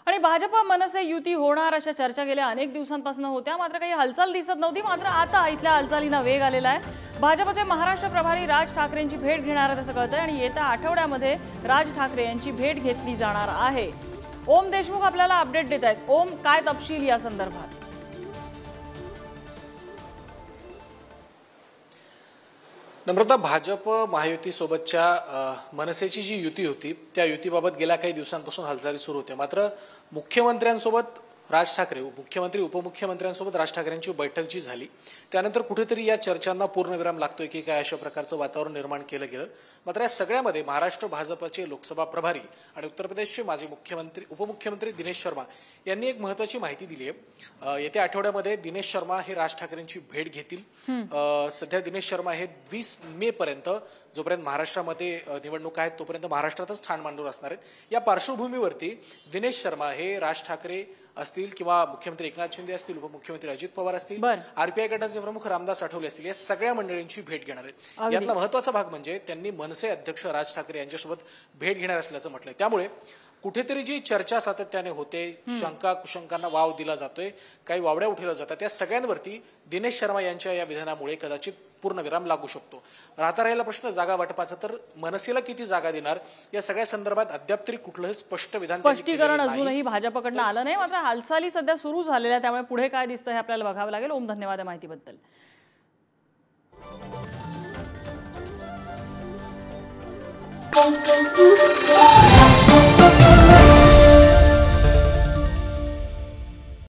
आणि भाजप मनसे युती होणार अशा चर्चा गेल्या अनेक दिवसांपासून होत्या, मात्र काही हालचाल दिसत नव्हती। मात्र आता इथल्या हालचालींना वेग आलेला आहे। भाजपचे महाराष्ट्र प्रभारी राज ठाकरेंची भेट घेणार आहेत असं कळतंय आणि येत्या आठवड्यामध्ये राज ठाकरे यांची भेट घेतली जाणार आहे। ओम देशमुख आपल्याला अपडेट देत आहेत। ओम, काय तपशील या संदर्भात? नम्रता, भाजप महायुती सोबतच्या मनसेची जी युती होती त्या युतीबाबत गेल्या काही दिवसांपासून हालचाली सुरू होत्या। मात्र मुख्यमंत्र्यांसोबत राज ठाकरे, मुख्यमंत्री उपमुख्यमंत्र्यांसोबत राज ठाकरेंची बैठक जी झाली त्यानंतर कुठेतरी या चर्चांना पूर्णविराम लागतोय की काय अशा प्रकारचं वातावरण निर्माण केलं गेलं। मात्र या सगळ्यामध्ये महाराष्ट्र भाजपचे लोकसभा प्रभारी आणि उत्तर प्रदेशचे माजी मुख्यमंत्री उपमुख्यमंत्री दिनेश शर्मा यांनी एक महत्त्वाची माहिती दिली आहे। येत्या आठवड्यामध्ये दिनेश शर्मा हे राज ठाकरेंची भेट घेतील। सध्या दिनेश शर्मा हे 20 मे पर्यंत, जोपर्यंत महाराष्ट्रामध्ये निवडणूक आहेत तोपर्यंत महाराष्ट्रातच ठाण मांडून असणार आहेत। या पार्श्वभूमीवरती दिनेश शर्मा हे राज ठाकरे असतील किंवा मुख्यमंत्री एकनाथ शिंदे असतील, उपमुख्यमंत्री अजित पवार असतील, आरपीआय गटाचे प्रमुख रामदास आठवले असतील, या सगळ्या मंडळींची भेट घेणार आहेत। यातला महत्त्वाचा भाग म्हणजे त्यांनी मनसे अध्यक्ष राज ठाकरे यांच्यासोबत भेट घेणार असल्याचं म्हटलंय। त्यामुळे कुठेतरी जी चर्चा सातत्याने होते, शंका कुशंकांना वाव दिला जातोय, काही वावड्या उठवल्या जातात, त्या सगळ्यांवरती दिनेश शर्मा यांच्या या विधानामुळे कदाचित पूर्णविराम लागू शकतो। राहता राहिला प्रश्न जागा वाटपाचा, तर मनसेला किती जागा देणार या सगळ्या संदर्भात अद्याप तरी कुठलंही स्पष्टीकरण अजूनही भाजपकडनं आलं नाही। मात्र हालचाली सध्या सुरू झालेल्या, त्यामुळे पुढे काय दिसतं हे आपल्याला बघावं लागेल। ओम, धन्यवाद या माहितीबद्दल।